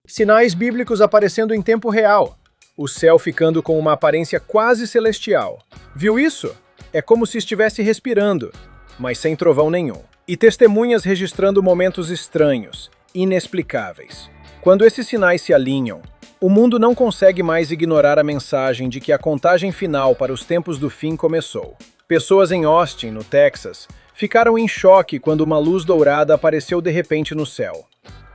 Sinais bíblicos aparecendo em tempo real. O céu ficando com uma aparência quase celestial. Viu isso? É como se estivesse respirando, mas sem trovão nenhum. E testemunhas registrando momentos estranhos, inexplicáveis. Quando esses sinais se alinham, o mundo não consegue mais ignorar a mensagem de que a contagem final para os tempos do fim começou. Pessoas em Austin, no Texas, ficaram em choque quando uma luz dourada apareceu de repente no céu.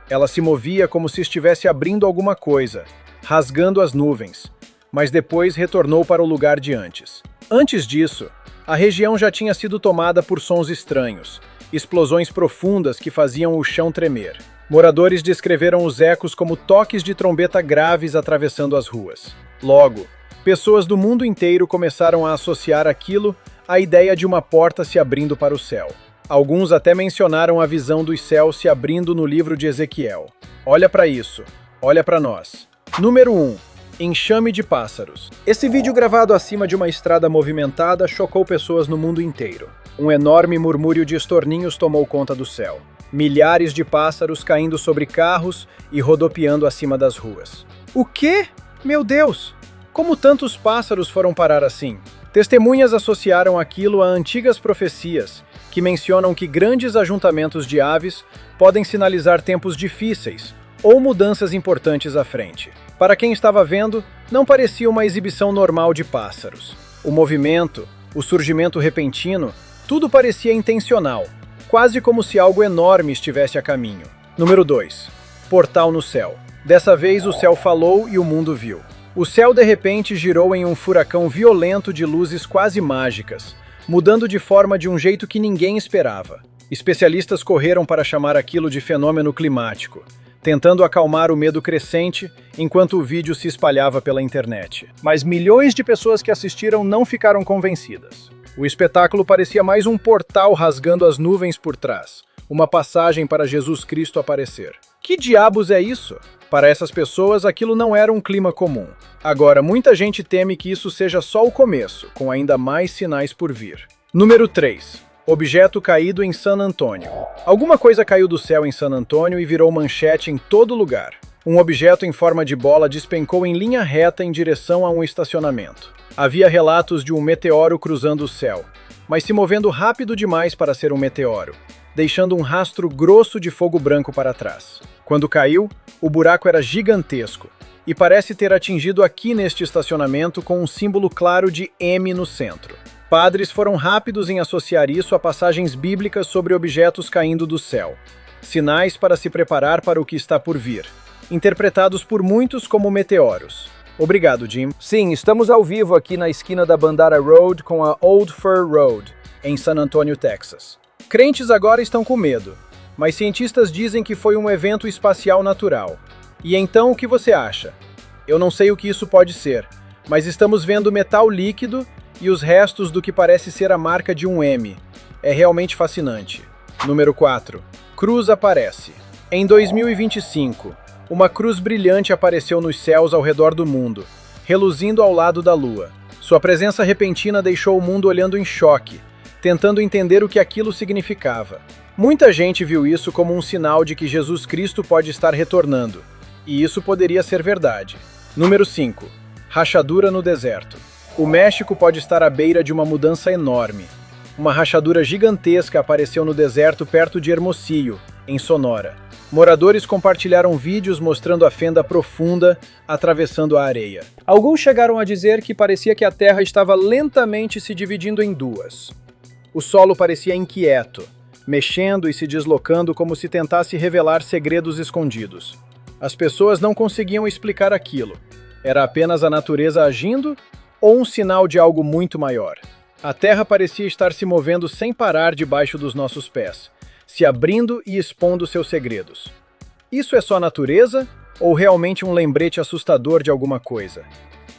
Ela se movia como se estivesse abrindo alguma coisa, rasgando as nuvens, mas depois retornou para o lugar de antes. Antes disso, a região já tinha sido tomada por sons estranhos, explosões profundas que faziam o chão tremer. Moradores descreveram os ecos como toques de trombeta graves atravessando as ruas. Logo, pessoas do mundo inteiro começaram a associar aquilo à ideia de uma porta se abrindo para o céu. Alguns até mencionaram a visão dos céus se abrindo no livro de Ezequiel. Olha para isso, olha para nós. Número 1. Enxame de pássaros. Esse vídeo gravado acima de uma estrada movimentada chocou pessoas no mundo inteiro. Um enorme murmúrio de estorninhos tomou conta do céu. Milhares de pássaros caindo sobre carros e rodopiando acima das ruas. O quê? Meu Deus! Como tantos pássaros foram parar assim? Testemunhas associaram aquilo a antigas profecias, que mencionam que grandes ajuntamentos de aves podem sinalizar tempos difíceis ou mudanças importantes à frente. Para quem estava vendo, não parecia uma exibição normal de pássaros. O movimento, o surgimento repentino, tudo parecia intencional, quase como se algo enorme estivesse a caminho. Número 2. Portal no céu. Dessa vez o céu falou e o mundo viu. O céu de repente girou em um furacão violento de luzes quase mágicas, mudando de forma de um jeito que ninguém esperava. Especialistas correram para chamar aquilo de fenômeno climático, tentando acalmar o medo crescente enquanto o vídeo se espalhava pela internet. Mas milhões de pessoas que assistiram não ficaram convencidas. O espetáculo parecia mais um portal rasgando as nuvens por trás, uma passagem para Jesus Cristo aparecer. Que diabos é isso? Para essas pessoas, aquilo não era um clima comum. Agora, muita gente teme que isso seja só o começo, com ainda mais sinais por vir. Número 3. Objeto caído em San Antônio. Alguma coisa caiu do céu em San Antônio e virou manchete em todo lugar. Um objeto em forma de bola despencou em linha reta em direção a um estacionamento. Havia relatos de um meteoro cruzando o céu, mas se movendo rápido demais para ser um meteoro, deixando um rastro grosso de fogo branco para trás. Quando caiu, o buraco era gigantesco e parece ter atingido aqui neste estacionamento com um símbolo claro de M no centro. Padres foram rápidos em associar isso a passagens bíblicas sobre objetos caindo do céu, sinais para se preparar para o que está por vir, interpretados por muitos como meteoros. Obrigado, Jim. Sim, estamos ao vivo aqui na esquina da Bandara Road com a Old Fur Road, em San Antonio, Texas. Crentes agora estão com medo, mas cientistas dizem que foi um evento espacial natural. E então o que você acha? Eu não sei o que isso pode ser, mas estamos vendo metal líquido e os restos do que parece ser a marca de um M. É realmente fascinante. Número 4. Cruz aparece. Em 2025, uma cruz brilhante apareceu nos céus ao redor do mundo, reluzindo ao lado da Lua. Sua presença repentina deixou o mundo olhando em choque, tentando entender o que aquilo significava. Muita gente viu isso como um sinal de que Jesus Cristo pode estar retornando, e isso poderia ser verdade. Número 5. Rachadura no deserto. O México pode estar à beira de uma mudança enorme. Uma rachadura gigantesca apareceu no deserto perto de Hermosillo, em Sonora. Moradores compartilharam vídeos mostrando a fenda profunda atravessando a areia. Alguns chegaram a dizer que parecia que a terra estava lentamente se dividindo em duas. O solo parecia inquieto, mexendo e se deslocando como se tentasse revelar segredos escondidos. As pessoas não conseguiam explicar aquilo. Era apenas a natureza agindo ou um sinal de algo muito maior? A terra parecia estar se movendo sem parar debaixo dos nossos pés, se abrindo e expondo seus segredos. Isso é só natureza ou realmente um lembrete assustador de alguma coisa?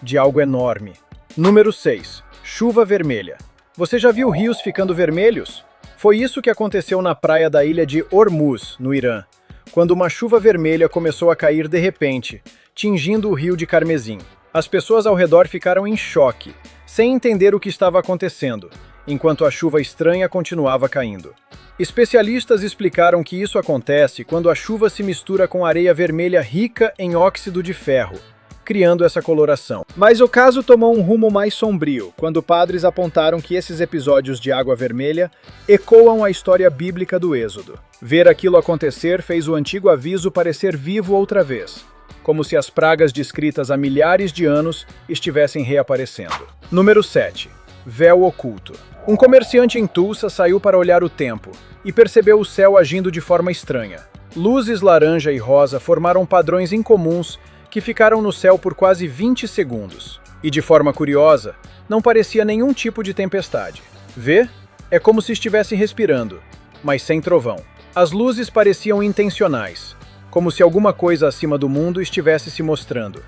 De algo enorme. Número 6. Chuva vermelha. Você já viu rios ficando vermelhos? Foi isso que aconteceu na praia da ilha de Hormuz, no Irã, quando uma chuva vermelha começou a cair de repente, tingindo o rio de carmesim. As pessoas ao redor ficaram em choque, sem entender o que estava acontecendo, enquanto a chuva estranha continuava caindo. Especialistas explicaram que isso acontece quando a chuva se mistura com areia vermelha rica em óxido de ferro, criando essa coloração. Mas o caso tomou um rumo mais sombrio, quando padres apontaram que esses episódios de água vermelha ecoam a história bíblica do Êxodo. Ver aquilo acontecer fez o antigo aviso parecer vivo outra vez, como se as pragas descritas há milhares de anos estivessem reaparecendo. Número 7. Véu oculto. Um comerciante em Tulsa saiu para olhar o tempo e percebeu o céu agindo de forma estranha. Luzes laranja e rosa formaram padrões incomuns que ficaram no céu por quase 20 segundos. E de forma curiosa, não parecia nenhum tipo de tempestade. Vê? É como se estivesse respirando, mas sem trovão. As luzes pareciam intencionais, como se alguma coisa acima do mundo estivesse se mostrando.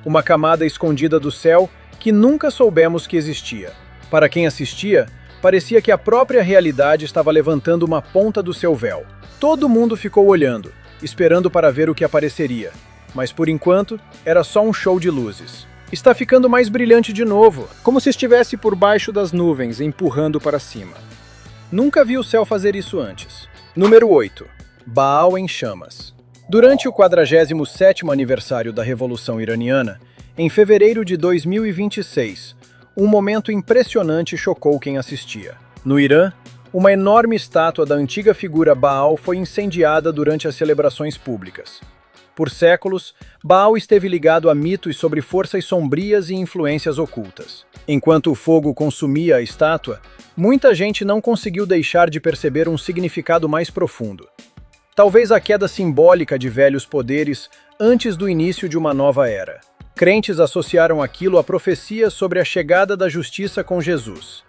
Uma camada escondida do céu que nunca soubemos que existia. Para quem assistia, parecia que a própria realidade estava levantando uma ponta do seu véu. Todo mundo ficou olhando, esperando para ver o que apareceria. Mas por enquanto, era só um show de luzes. Está ficando mais brilhante de novo, como se estivesse por baixo das nuvens, empurrando para cima. Nunca vi o céu fazer isso antes. Número 8. Baal em chamas. Durante o 47º aniversário da Revolução Iraniana, em fevereiro de 2026, um momento impressionante chocou quem assistia. No Irã, uma enorme estátua da antiga figura Baal foi incendiada durante as celebrações públicas. Por séculos, Baal esteve ligado a mitos sobre forças sombrias e influências ocultas. Enquanto o fogo consumia a estátua, muita gente não conseguiu deixar de perceber um significado mais profundo. Talvez a queda simbólica de velhos poderes antes do início de uma nova era. Crentes associaram aquilo a profecias sobre a chegada da justiça com Jesus.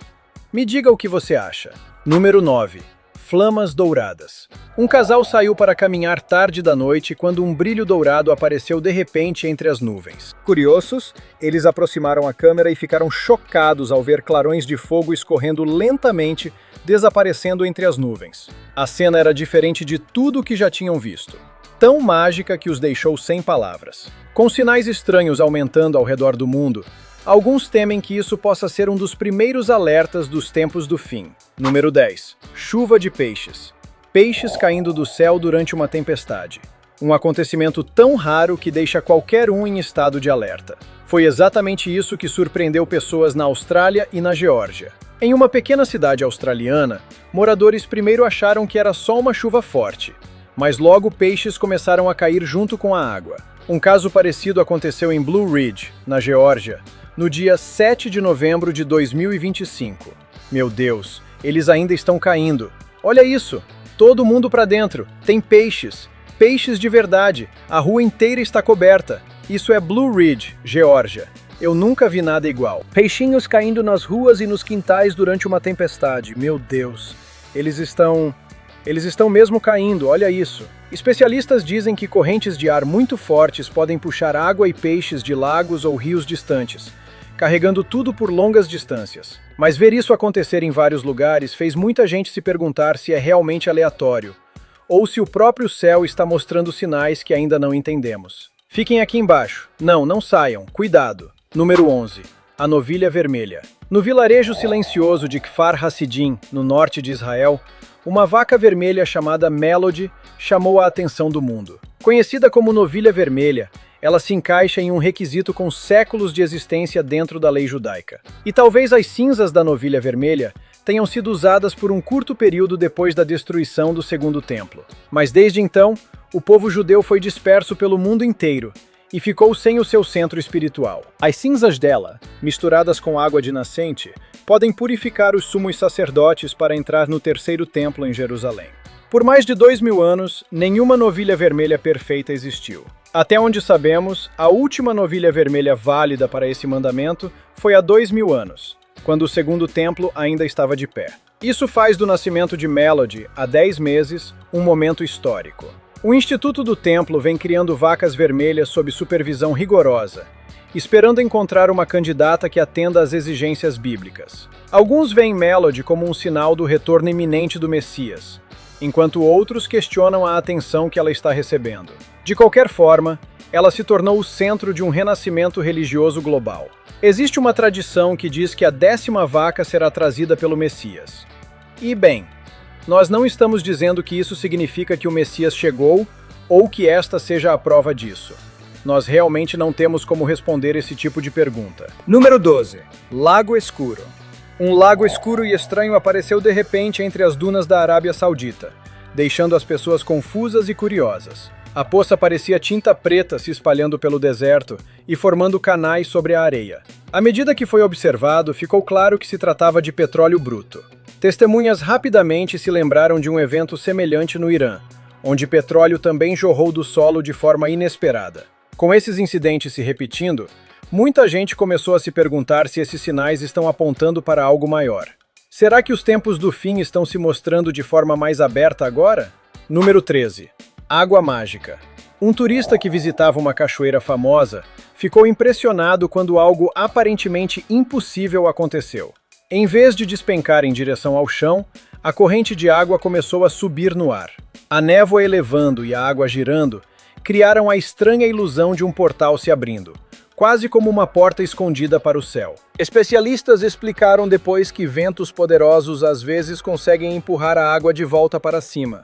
Me diga o que você acha. Número 9. Flamas douradas. Um casal saiu para caminhar tarde da noite quando um brilho dourado apareceu de repente entre as nuvens. Curiosos, eles aproximaram a câmera e ficaram chocados ao ver clarões de fogo escorrendo lentamente, desaparecendo entre as nuvens. A cena era diferente de tudo o que já tinham visto. Tão mágica que os deixou sem palavras. Com sinais estranhos aumentando ao redor do mundo, alguns temem que isso possa ser um dos primeiros alertas dos tempos do fim. Número 10. Chuva de peixes. Peixes caindo do céu durante uma tempestade. Um acontecimento tão raro que deixa qualquer um em estado de alerta. Foi exatamente isso que surpreendeu pessoas na Austrália e na Geórgia. Em uma pequena cidade australiana, moradores primeiro acharam que era só uma chuva forte, mas logo peixes começaram a cair junto com a água. Um caso parecido aconteceu em Blue Ridge, na Geórgia, no dia 7 de novembro de 2025. Meu Deus, eles ainda estão caindo. Olha isso! Todo mundo para dentro. Tem peixes. Peixes de verdade. A rua inteira está coberta. Isso é Blue Ridge, Geórgia. Eu nunca vi nada igual. Peixinhos caindo nas ruas e nos quintais durante uma tempestade. Meu Deus. Eles estão mesmo caindo, olha isso. Especialistas dizem que correntes de ar muito fortes podem puxar água e peixes de lagos ou rios distantes, carregando tudo por longas distâncias. Mas ver isso acontecer em vários lugares fez muita gente se perguntar se é realmente aleatório, ou se o próprio céu está mostrando sinais que ainda não entendemos. Fiquem aqui embaixo. Não saiam. Cuidado. Número 11. A novilha vermelha. No vilarejo silencioso de Kfar Hassidim, no norte de Israel, uma vaca vermelha chamada Melody chamou a atenção do mundo. Conhecida como novilha vermelha, ela se encaixa em um requisito com séculos de existência dentro da lei judaica. E talvez as cinzas da novilha vermelha tenham sido usadas por um curto período depois da destruição do Segundo Templo. Mas desde então, o povo judeu foi disperso pelo mundo inteiro e ficou sem o seu centro espiritual. As cinzas dela, misturadas com água de nascente, podem purificar os sumos sacerdotes para entrar no terceiro templo em Jerusalém. Por mais de 2000 anos, nenhuma novilha vermelha perfeita existiu. Até onde sabemos, a última novilha vermelha válida para esse mandamento foi há 2000 anos, quando o segundo templo ainda estava de pé. Isso faz do nascimento de Melody, há 10 meses, um momento histórico. O Instituto do Templo vem criando vacas vermelhas sob supervisão rigorosa, esperando encontrar uma candidata que atenda às exigências bíblicas. Alguns veem Melody como um sinal do retorno iminente do Messias. enquanto outros questionam a atenção que ela está recebendo. De qualquer forma, ela se tornou o centro de um renascimento religioso global. Existe uma tradição que diz que a 10ª vaca será trazida pelo Messias. E bem, nós não estamos dizendo que isso significa que o Messias chegou ou que esta seja a prova disso. Nós realmente não temos como responder esse tipo de pergunta. Número 12. Lago Escuro. Um lago escuro e estranho apareceu de repente entre as dunas da Arábia Saudita, deixando as pessoas confusas e curiosas. A poça parecia tinta preta se espalhando pelo deserto e formando canais sobre a areia. À medida que foi observado, ficou claro que se tratava de petróleo bruto. Testemunhas rapidamente se lembraram de um evento semelhante no Irã, onde petróleo também jorrou do solo de forma inesperada. Com esses incidentes se repetindo, muita gente começou a se perguntar se esses sinais estão apontando para algo maior. Será que os tempos do fim estão se mostrando de forma mais aberta agora? Número 13. Água mágica. Um turista que visitava uma cachoeira famosa ficou impressionado quando algo aparentemente impossível aconteceu. Em vez de despencar em direção ao chão, a corrente de água começou a subir no ar. A névoa elevando e a água girando criaram a estranha ilusão de um portal se abrindo, quase como uma porta escondida para o céu. Especialistas explicaram depois que ventos poderosos às vezes conseguem empurrar a água de volta para cima,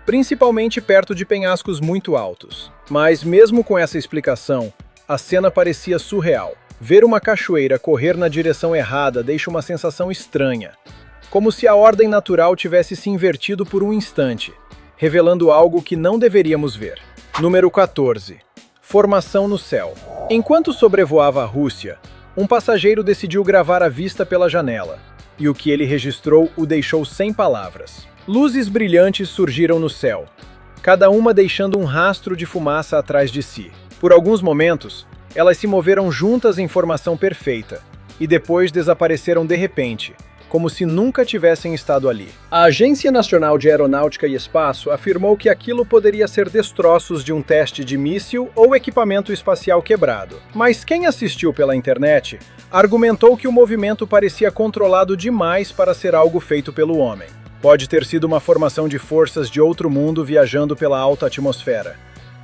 principalmente perto de penhascos muito altos. Mas mesmo com essa explicação, a cena parecia surreal. Ver uma cachoeira correr na direção errada deixa uma sensação estranha, como se a ordem natural tivesse se invertido por um instante, revelando algo que não deveríamos ver. Número 14. Formação no céu. Enquanto sobrevoava a Rússia, um passageiro decidiu gravar a vista pela janela, e o que ele registrou o deixou sem palavras. Luzes brilhantes surgiram no céu, cada uma deixando um rastro de fumaça atrás de si. Por alguns momentos, elas se moveram juntas em formação perfeita, e depois desapareceram de repente, como se nunca tivessem estado ali. A Agência Nacional de Aeronáutica e Espaço afirmou que aquilo poderia ser destroços de um teste de míssil ou equipamento espacial quebrado. Mas quem assistiu pela internet argumentou que o movimento parecia controlado demais para ser algo feito pelo homem. Pode ter sido uma formação de forças de outro mundo viajando pela alta atmosfera,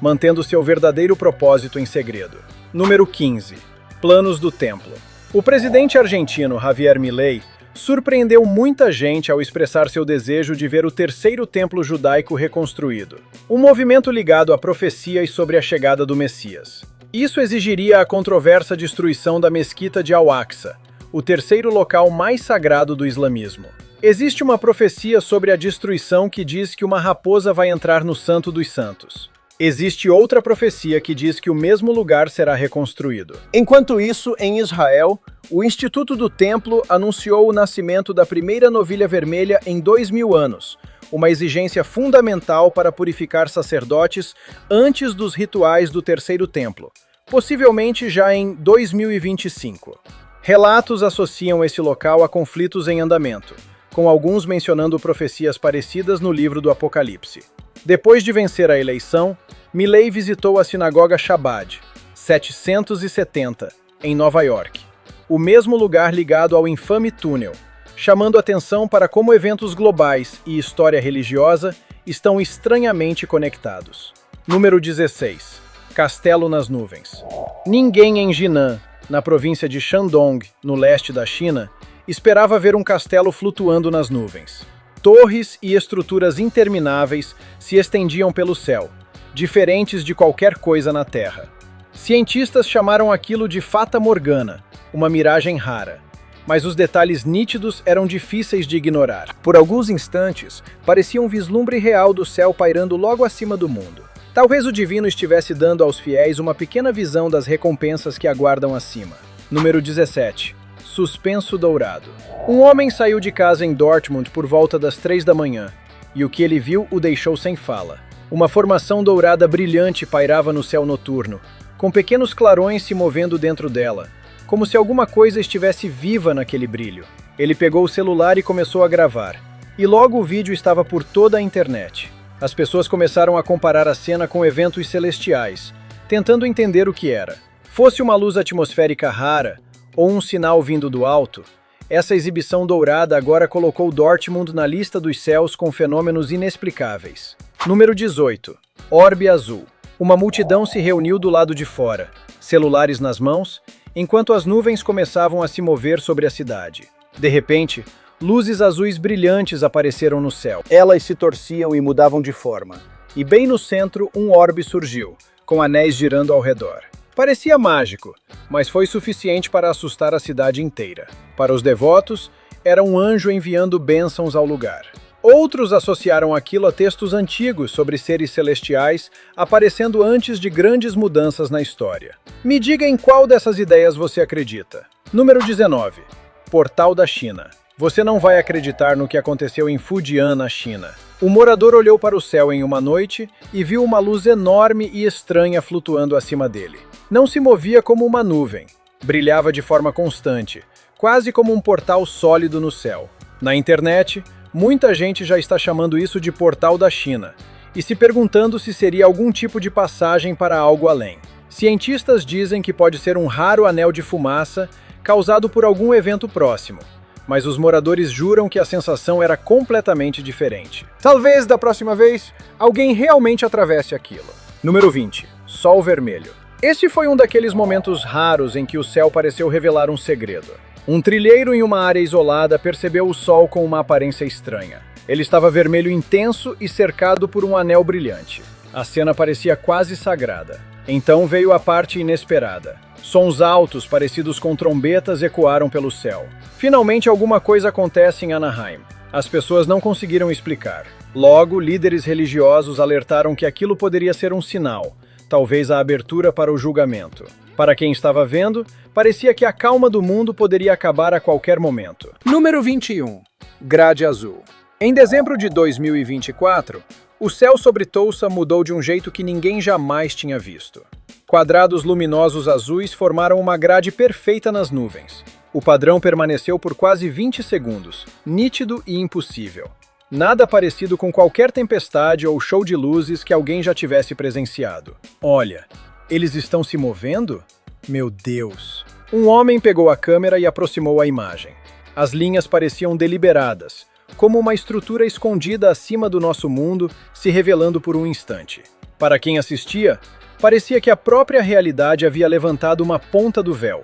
mantendo seu verdadeiro propósito em segredo. Número 15. Planos do Templo. O presidente argentino Javier Milei surpreendeu muita gente ao expressar seu desejo de ver o terceiro templo judaico reconstruído, um movimento ligado a profecias sobre a chegada do Messias. Isso exigiria a controversa destruição da mesquita de Al-Aqsa, o terceiro local mais sagrado do islamismo. Existe uma profecia sobre a destruição que diz que uma raposa vai entrar no Santo dos Santos. Existe outra profecia que diz que o mesmo lugar será reconstruído. Enquanto isso, em Israel, o Instituto do Templo anunciou o nascimento da primeira novilha vermelha em 2000 anos, uma exigência fundamental para purificar sacerdotes antes dos rituais do Terceiro Templo, possivelmente já em 2025. Relatos associam esse local a conflitos em andamento, com alguns mencionando profecias parecidas no livro do Apocalipse. Depois de vencer a eleição, Milei visitou a sinagoga Chabad, 770, em Nova York, o mesmo lugar ligado ao infame túnel, chamando atenção para como eventos globais e história religiosa estão estranhamente conectados. Número 16. Castelo nas nuvens. Ninguém em Jinan, na província de Shandong, no leste da China, esperava ver um castelo flutuando nas nuvens. Torres e estruturas intermináveis se estendiam pelo céu, diferentes de qualquer coisa na Terra. Cientistas chamaram aquilo de Fata Morgana, uma miragem rara, mas os detalhes nítidos eram difíceis de ignorar. Por alguns instantes, parecia um vislumbre real do céu pairando logo acima do mundo. Talvez o divino estivesse dando aos fiéis uma pequena visão das recompensas que aguardam acima. Número 17. Suspenso dourado. Um homem saiu de casa em Dortmund por volta das 3 da manhã, e o que ele viu o deixou sem fala. Uma formação dourada brilhante pairava no céu noturno, com pequenos clarões se movendo dentro dela, como se alguma coisa estivesse viva naquele brilho. Ele pegou o celular e começou a gravar, e logo o vídeo estava por toda a internet. As pessoas começaram a comparar a cena com eventos celestiais, tentando entender o que era. Fosse uma luz atmosférica rara, ou um sinal vindo do alto, Essa exibição dourada agora colocou Dortmund na lista dos céus com fenômenos inexplicáveis. Número 18. Orbe azul. Uma multidão se reuniu do lado de fora, celulares nas mãos, enquanto as nuvens começavam a se mover sobre a cidade. De repente, luzes azuis brilhantes apareceram no céu. Elas se torciam e mudavam de forma. E bem no centro, um orbe surgiu, com anéis girando ao redor. Parecia mágico, mas foi suficiente para assustar a cidade inteira. Para os devotos, era um anjo enviando bênçãos ao lugar. Outros associaram aquilo a textos antigos sobre seres celestiais aparecendo antes de grandes mudanças na história. Me diga em qual dessas ideias você acredita. Número 19. Portal da China. Você não vai acreditar no que aconteceu em Fujian, na China. O morador olhou para o céu em uma noite e viu uma luz enorme e estranha flutuando acima dele. Não se movia como uma nuvem. Brilhava de forma constante, quase como um portal sólido no céu. Na internet, muita gente já está chamando isso de Portal da China e se perguntando se seria algum tipo de passagem para algo além. Cientistas dizem que pode ser um raro anel de fumaça causado por algum evento próximo, mas os moradores juram que a sensação era completamente diferente. Talvez, da próxima vez, alguém realmente atravesse aquilo. Número 20. Sol vermelho. Este foi um daqueles momentos raros em que o céu pareceu revelar um segredo. Um trilheiro em uma área isolada percebeu o sol com uma aparência estranha. Ele estava vermelho intenso e cercado por um anel brilhante. A cena parecia quase sagrada. Então veio a parte inesperada. Sons altos, parecidos com trombetas, ecoaram pelo céu. Finalmente alguma coisa acontece em Anaheim. As pessoas não conseguiram explicar. Logo, líderes religiosos alertaram que aquilo poderia ser um sinal, talvez a abertura para o julgamento. Para quem estava vendo, parecia que a calma do mundo poderia acabar a qualquer momento. Número 21. Grade azul. Em dezembro de 2024, o céu sobre Tulsa mudou de um jeito que ninguém jamais tinha visto. Quadrados luminosos azuis formaram uma grade perfeita nas nuvens. O padrão permaneceu por quase 20 segundos, nítido e impossível. Nada parecido com qualquer tempestade ou show de luzes que alguém já tivesse presenciado. Olha, eles estão se movendo? Meu Deus! Um homem pegou a câmera e aproximou a imagem. As linhas pareciam deliberadas, como uma estrutura escondida acima do nosso mundo se revelando por um instante. Para quem assistia, parecia que a própria realidade havia levantado uma ponta do véu,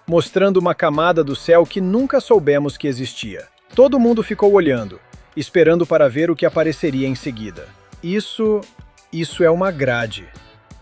mostrando uma camada do céu que nunca soubemos que existia. Todo mundo ficou olhando, esperando para ver o que apareceria em seguida. Isso é uma grade.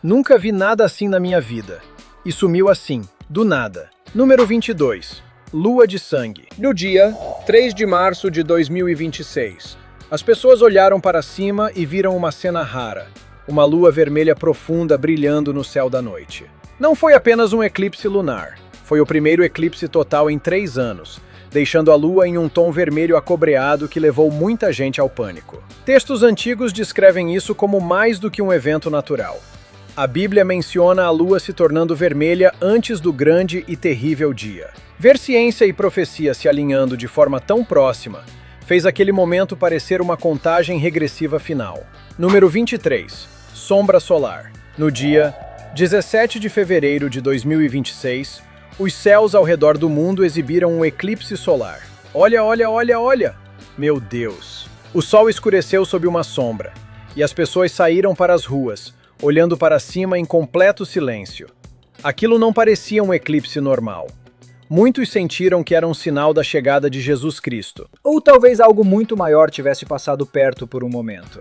Nunca vi nada assim na minha vida. E sumiu assim, do nada. Número 22. Lua de sangue. No dia 3 de março de 2026, as pessoas olharam para cima e viram uma cena rara. Uma lua vermelha profunda brilhando no céu da noite. Não foi apenas um eclipse lunar. Foi o primeiro eclipse total em 3 anos, deixando a lua em um tom vermelho acobreado que levou muita gente ao pânico. Textos antigos descrevem isso como mais do que um evento natural. A Bíblia menciona a lua se tornando vermelha antes do grande e terrível dia. Ver ciência e profecia se alinhando de forma tão próxima fez aquele momento parecer uma contagem regressiva final. Número 23. Sombra solar. No dia 17 de fevereiro de 2026, os céus ao redor do mundo exibiram um eclipse solar. Olha, olha, olha, olha! Meu Deus! O sol escureceu sob uma sombra, e as pessoas saíram para as ruas, olhando para cima em completo silêncio. Aquilo não parecia um eclipse normal. Muitos sentiram que era um sinal da chegada de Jesus Cristo. Ou talvez algo muito maior tivesse passado perto por um momento.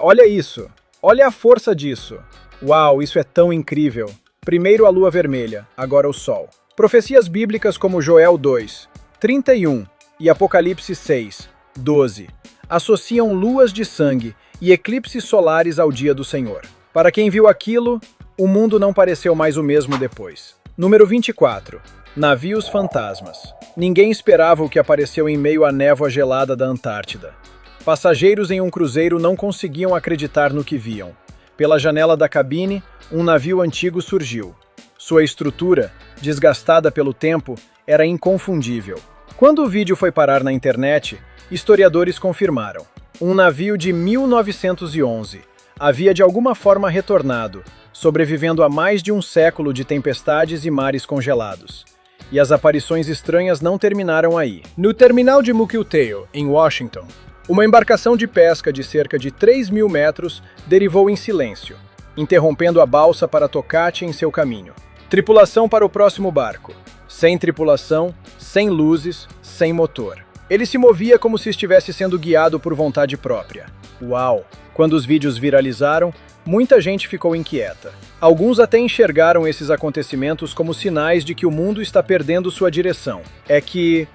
Olha isso! Olha a força disso! Uau, isso é tão incrível! Primeiro a lua vermelha, agora o sol. Profecias bíblicas como Joel 2, 31 e Apocalipse 6, 12 associam luas de sangue e eclipses solares ao dia do Senhor. Para quem viu aquilo, o mundo não pareceu mais o mesmo depois. Número 24. Navios fantasmas. Ninguém esperava o que apareceu em meio à névoa gelada da Antártida. Passageiros em um cruzeiro não conseguiam acreditar no que viam. Pela janela da cabine, um navio antigo surgiu. Sua estrutura, desgastada pelo tempo, era inconfundível. Quando o vídeo foi parar na internet, historiadores confirmaram. Um navio de 1911 havia de alguma forma retornado, sobrevivendo a mais de um século de tempestades e mares congelados. E as aparições estranhas não terminaram aí. No terminal de Mukilteo, em Washington, uma embarcação de pesca de cerca de 3.000 metros derivou em silêncio, interrompendo a balsa para Tocate em seu caminho. Tripulação para o próximo barco. Sem tripulação, sem luzes, sem motor. Ele se movia como se estivesse sendo guiado por vontade própria. Uau! Quando os vídeos viralizaram, muita gente ficou inquieta. Alguns até enxergaram esses acontecimentos como sinais de que o mundo está perdendo sua direção. É que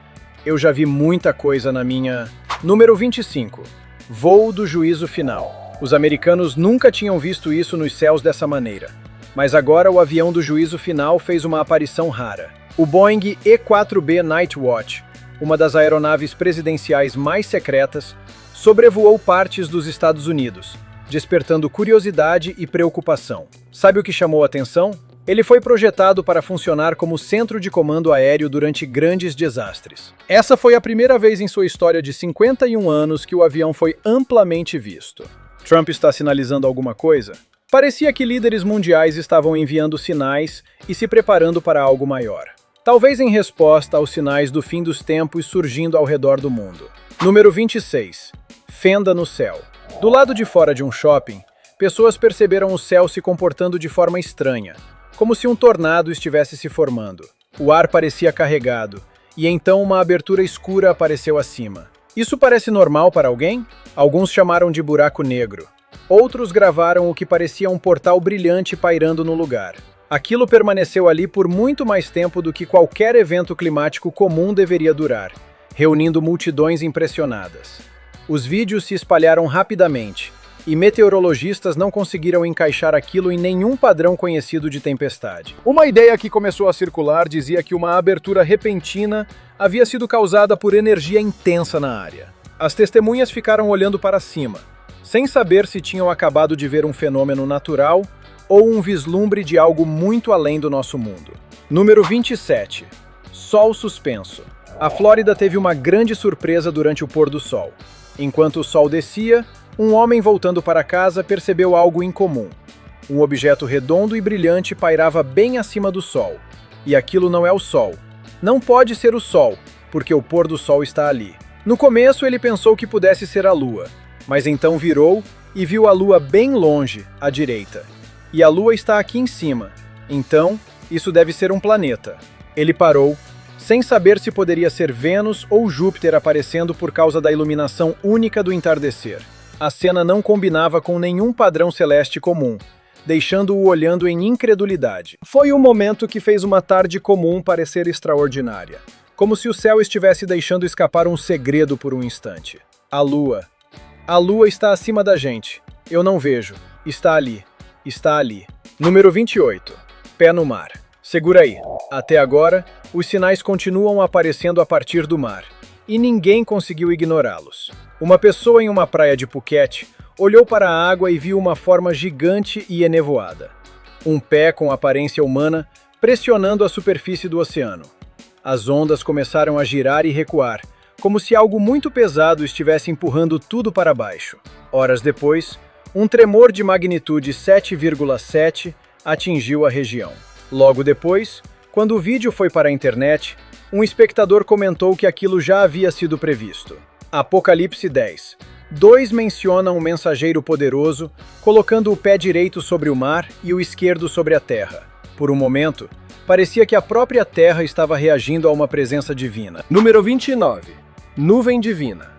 eu já vi muita coisa na minha... Número 25. Voo do juízo final. Os americanos nunca tinham visto isso nos céus dessa maneira. Mas agora o avião do juízo final fez uma aparição rara. O Boeing E-4B Nightwatch, uma das aeronaves presidenciais mais secretas, sobrevoou partes dos Estados Unidos, despertando curiosidade e preocupação. Sabe o que chamou a atenção? Ele foi projetado para funcionar como centro de comando aéreo durante grandes desastres. Essa foi a primeira vez em sua história de 51 anos que o avião foi amplamente visto. Trump está sinalizando alguma coisa? Parecia que líderes mundiais estavam enviando sinais e se preparando para algo maior. Talvez em resposta aos sinais do fim dos tempos surgindo ao redor do mundo. Número 26. Fenda no céu. Do lado de fora de um shopping, pessoas perceberam o céu se comportando de forma estranha, como se um tornado estivesse se formando. O ar parecia carregado, e então uma abertura escura apareceu acima. Isso parece normal para alguém? Alguns chamaram de buraco negro. Outros gravaram o que parecia um portal brilhante pairando no lugar. Aquilo permaneceu ali por muito mais tempo do que qualquer evento climático comum deveria durar, reunindo multidões impressionadas. Os vídeos se espalharam rapidamente, e meteorologistas não conseguiram encaixar aquilo em nenhum padrão conhecido de tempestade. Uma ideia que começou a circular dizia que uma abertura repentina havia sido causada por energia intensa na área. As testemunhas ficaram olhando para cima, sem saber se tinham acabado de ver um fenômeno natural ou um vislumbre de algo muito além do nosso mundo. Número 27. Sol suspenso. A Flórida teve uma grande surpresa durante o pôr do sol. Enquanto o sol descia, um homem voltando para casa percebeu algo incomum. Um objeto redondo e brilhante pairava bem acima do sol. E aquilo não é o sol. Não pode ser o sol, porque o pôr do sol está ali. No começo ele pensou que pudesse ser a lua, mas então virou e viu a lua bem longe, à direita. E a lua está aqui em cima. Então, isso deve ser um planeta. Ele parou, sem saber se poderia ser Vênus ou Júpiter aparecendo por causa da iluminação única do entardecer. A cena não combinava com nenhum padrão celeste comum, deixando-o olhando em incredulidade. Foi um momento que fez uma tarde comum parecer extraordinária, como se o céu estivesse deixando escapar um segredo por um instante. A lua. A lua está acima da gente. Eu não vejo. Está ali. Está ali. Número 28. Pé no mar. Segura aí. Até agora, os sinais continuam aparecendo a partir do mar, e ninguém conseguiu ignorá-los. Uma pessoa em uma praia de Phuket olhou para a água e viu uma forma gigante e enevoada. Um pé com aparência humana pressionando a superfície do oceano. As ondas começaram a girar e recuar, como se algo muito pesado estivesse empurrando tudo para baixo. Horas depois, um tremor de magnitude 7,7 atingiu a região. Logo depois, quando o vídeo foi para a internet, um espectador comentou que aquilo já havia sido previsto. Apocalipse 10. 2 menciona um mensageiro poderoso, colocando o pé direito sobre o mar e o esquerdo sobre a terra. Por um momento, parecia que a própria terra estava reagindo a uma presença divina. Número 29. Nuvem divina.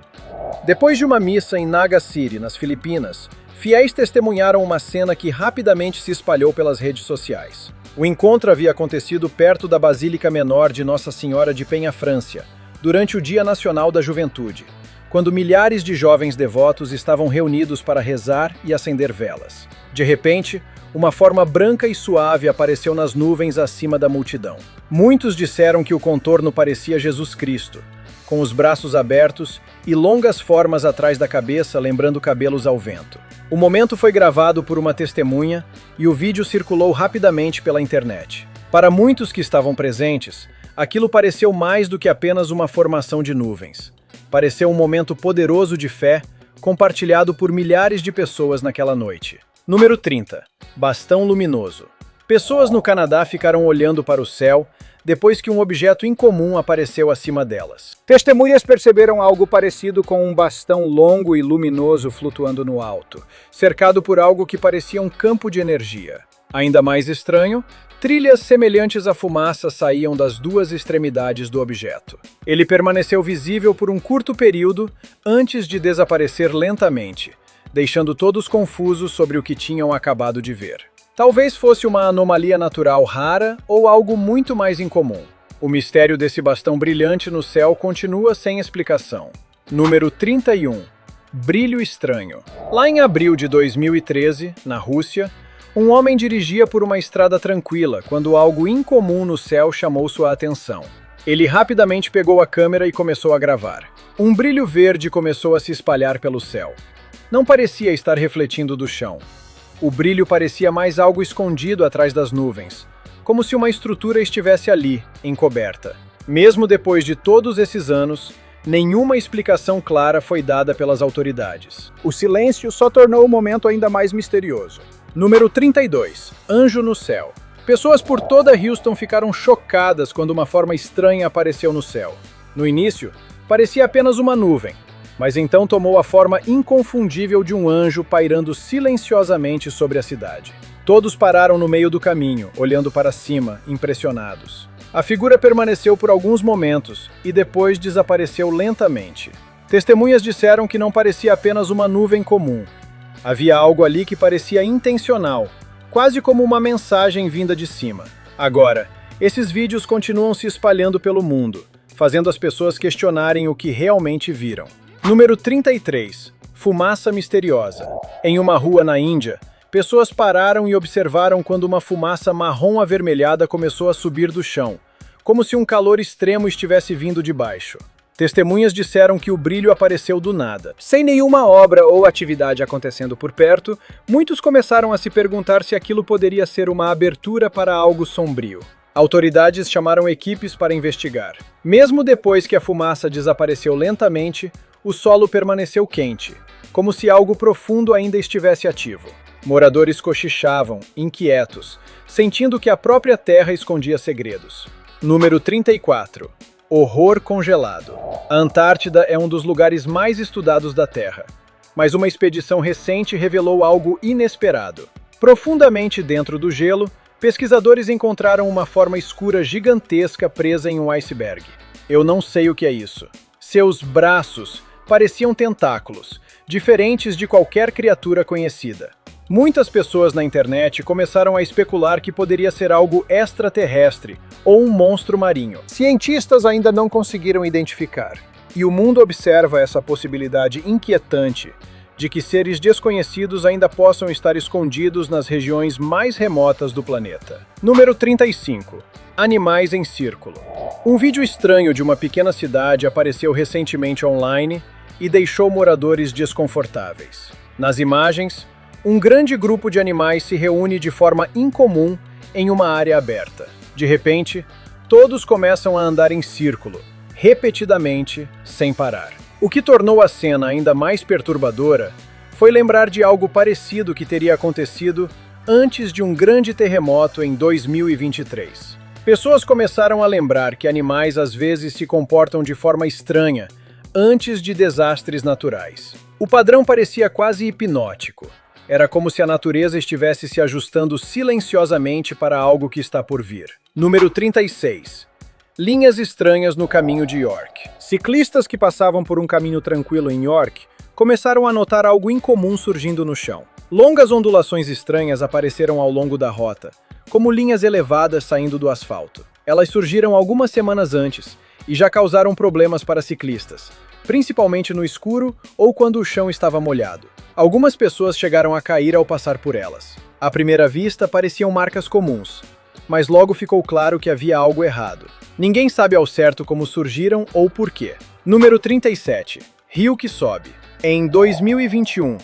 Depois de uma missa em Naga City, nas Filipinas, fiéis testemunharam uma cena que rapidamente se espalhou pelas redes sociais. O encontro havia acontecido perto da Basílica Menor de Nossa Senhora de Penha-Frância, durante o Dia Nacional da Juventude, quando milhares de jovens devotos estavam reunidos para rezar e acender velas. De repente, uma forma branca e suave apareceu nas nuvens acima da multidão. Muitos disseram que o contorno parecia Jesus Cristo, com os braços abertos e longas formas atrás da cabeça, lembrando cabelos ao vento. O momento foi gravado por uma testemunha e o vídeo circulou rapidamente pela internet. Para muitos que estavam presentes, aquilo pareceu mais do que apenas uma formação de nuvens. Pareceu um momento poderoso de fé, compartilhado por milhares de pessoas naquela noite. Número 30. Bastão luminoso. Pessoas no Canadá ficaram olhando para o céu depois que um objeto incomum apareceu acima delas. Testemunhas perceberam algo parecido com um bastão longo e luminoso flutuando no alto, cercado por algo que parecia um campo de energia. Ainda mais estranho, trilhas semelhantes à fumaça saíam das duas extremidades do objeto. Ele permaneceu visível por um curto período antes de desaparecer lentamente, deixando todos confusos sobre o que tinham acabado de ver. Talvez fosse uma anomalia natural rara ou algo muito mais incomum. O mistério desse bastão brilhante no céu continua sem explicação. Número 31. Brilho estranho. Lá em abril de 2013, na Rússia, um homem dirigia por uma estrada tranquila quando algo incomum no céu chamou sua atenção. Ele rapidamente pegou a câmera e começou a gravar. Um brilho verde começou a se espalhar pelo céu. Não parecia estar refletindo do chão. O brilho parecia mais algo escondido atrás das nuvens, como se uma estrutura estivesse ali, encoberta. Mesmo depois de todos esses anos, nenhuma explicação clara foi dada pelas autoridades. O silêncio só tornou o momento ainda mais misterioso. Número 32. Anjo no céu. Pessoas por toda Houston ficaram chocadas quando uma forma estranha apareceu no céu. No início, parecia apenas uma nuvem, mas então tomou a forma inconfundível de um anjo pairando silenciosamente sobre a cidade. Todos pararam no meio do caminho, olhando para cima, impressionados. A figura permaneceu por alguns momentos e depois desapareceu lentamente. Testemunhas disseram que não parecia apenas uma nuvem comum. Havia algo ali que parecia intencional, quase como uma mensagem vinda de cima. Agora, esses vídeos continuam se espalhando pelo mundo, fazendo as pessoas questionarem o que realmente viram. Número 33. Fumaça misteriosa. Em uma rua na Índia, pessoas pararam e observaram quando uma fumaça marrom avermelhada começou a subir do chão, como se um calor extremo estivesse vindo de baixo. Testemunhas disseram que o brilho apareceu do nada. Sem nenhuma obra ou atividade acontecendo por perto, muitos começaram a se perguntar se aquilo poderia ser uma abertura para algo sombrio. Autoridades chamaram equipes para investigar. Mesmo depois que a fumaça desapareceu lentamente, o solo permaneceu quente, como se algo profundo ainda estivesse ativo. Moradores cochichavam, inquietos, sentindo que a própria terra escondia segredos. Número 34. Horror congelado. A Antártida é um dos lugares mais estudados da Terra, mas uma expedição recente revelou algo inesperado. Profundamente dentro do gelo, pesquisadores encontraram uma forma escura gigantesca presa em um iceberg. Eu não sei o que é isso. Seus braços pareciam tentáculos, diferentes de qualquer criatura conhecida. Muitas pessoas na internet começaram a especular que poderia ser algo extraterrestre ou um monstro marinho. Cientistas ainda não conseguiram identificar, e o mundo observa essa possibilidade inquietante de que seres desconhecidos ainda possam estar escondidos nas regiões mais remotas do planeta. Número 35. Animais em círculo. Um vídeo estranho de uma pequena cidade apareceu recentemente online e deixou moradores desconfortáveis. Nas imagens, um grande grupo de animais se reúne de forma incomum em uma área aberta. De repente, todos começam a andar em círculo, repetidamente, sem parar. O que tornou a cena ainda mais perturbadora foi lembrar de algo parecido que teria acontecido antes de um grande terremoto em 2023. Pessoas começaram a lembrar que animais às vezes se comportam de forma estranha antes de desastres naturais. O padrão parecia quase hipnótico. Era como se a natureza estivesse se ajustando silenciosamente para algo que está por vir. Número 36. Linhas estranhas no caminho de York. Ciclistas que passavam por um caminho tranquilo em York começaram a notar algo incomum surgindo no chão. Longas ondulações estranhas apareceram ao longo da rota, como linhas elevadas saindo do asfalto. Elas surgiram algumas semanas antes e já causaram problemas para ciclistas, principalmente no escuro ou quando o chão estava molhado. Algumas pessoas chegaram a cair ao passar por elas. À primeira vista, pareciam marcas comuns, mas logo ficou claro que havia algo errado. Ninguém sabe ao certo como surgiram ou por quê. Número 37. Rio que sobe. Em 2021,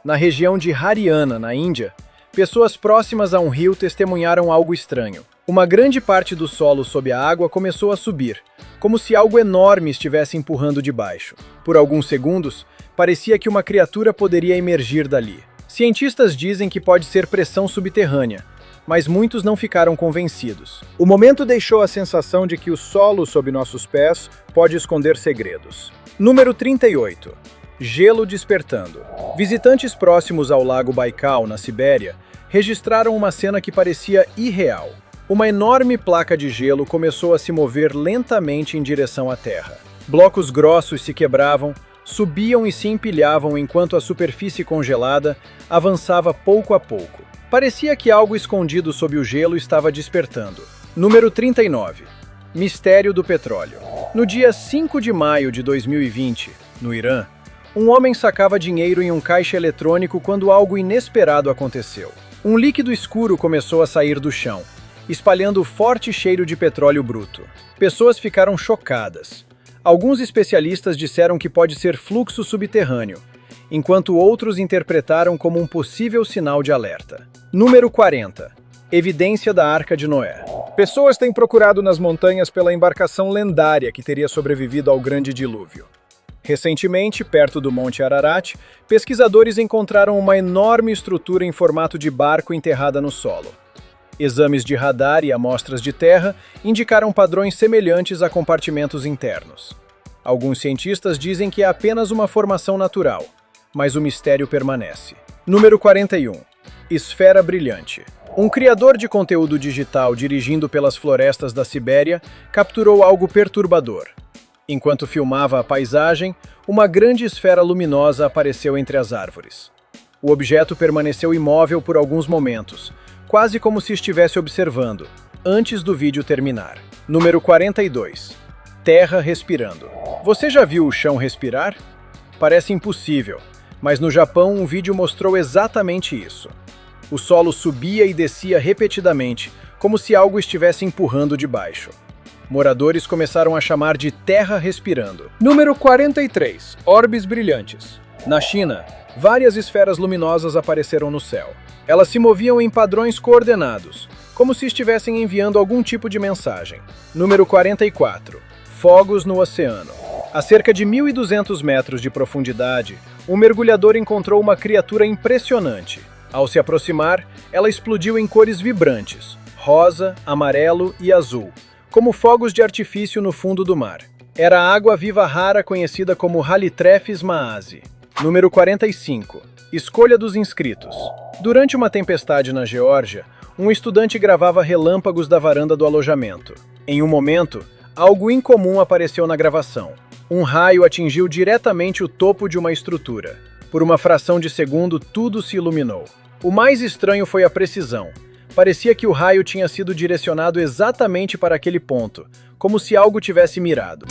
na região de Haryana, na Índia, pessoas próximas a um rio testemunharam algo estranho. Uma grande parte do solo sob a água começou a subir, como se algo enorme estivesse empurrando de baixo. Por alguns segundos, parecia que uma criatura poderia emergir dali. Cientistas dizem que pode ser pressão subterrânea, mas muitos não ficaram convencidos. O momento deixou a sensação de que o solo sob nossos pés pode esconder segredos. Número 38. Gelo despertando. Visitantes próximos ao Lago Baikal, na Sibéria, registraram uma cena que parecia irreal. Uma enorme placa de gelo começou a se mover lentamente em direção à Terra. Blocos grossos se quebravam, subiam e se empilhavam enquanto a superfície congelada avançava pouco a pouco. Parecia que algo escondido sob o gelo estava despertando. Número 39. Mistério do petróleo. No dia 5 de maio de 2020, no Irã, um homem sacava dinheiro em um caixa eletrônico quando algo inesperado aconteceu. Um líquido escuro começou a sair do chão, espalhando forte cheiro de petróleo bruto. Pessoas ficaram chocadas. Alguns especialistas disseram que pode ser fluxo subterrâneo, enquanto outros interpretaram como um possível sinal de alerta. Número 40. Evidência da Arca de Noé. Pessoas têm procurado nas montanhas pela embarcação lendária que teria sobrevivido ao grande dilúvio. Recentemente, perto do Monte Ararat, pesquisadores encontraram uma enorme estrutura em formato de barco enterrada no solo. Exames de radar e amostras de terra indicaram padrões semelhantes a compartimentos internos. Alguns cientistas dizem que é apenas uma formação natural, mas o mistério permanece. Número 41. Esfera brilhante. Um criador de conteúdo digital dirigindo pelas florestas da Sibéria capturou algo perturbador. Enquanto filmava a paisagem, uma grande esfera luminosa apareceu entre as árvores. O objeto permaneceu imóvel por alguns momentos, quase como se estivesse observando, antes do vídeo terminar. Número 42. Terra respirando. Você já viu o chão respirar? Parece impossível, mas no Japão um vídeo mostrou exatamente isso. O solo subia e descia repetidamente, como se algo estivesse empurrando de baixo. Moradores começaram a chamar de terra respirando. Número 43. Orbes brilhantes. Na China, várias esferas luminosas apareceram no céu. Elas se moviam em padrões coordenados, como se estivessem enviando algum tipo de mensagem. Número 44. Fogos no oceano. A cerca de 1.200 metros de profundidade, um mergulhador encontrou uma criatura impressionante. Ao se aproximar, ela explodiu em cores vibrantes, rosa, amarelo e azul, como fogos de artifício no fundo do mar. Era a água-viva rara conhecida como Halitrefes maazi. Número 45. Escolha dos inscritos. Durante uma tempestade na Geórgia, um estudante gravava relâmpagos da varanda do alojamento. Em um momento, algo incomum apareceu na gravação. Um raio atingiu diretamente o topo de uma estrutura. Por uma fração de segundo, tudo se iluminou. O mais estranho foi a precisão. Parecia que o raio tinha sido direcionado exatamente para aquele ponto, como se algo tivesse mirado.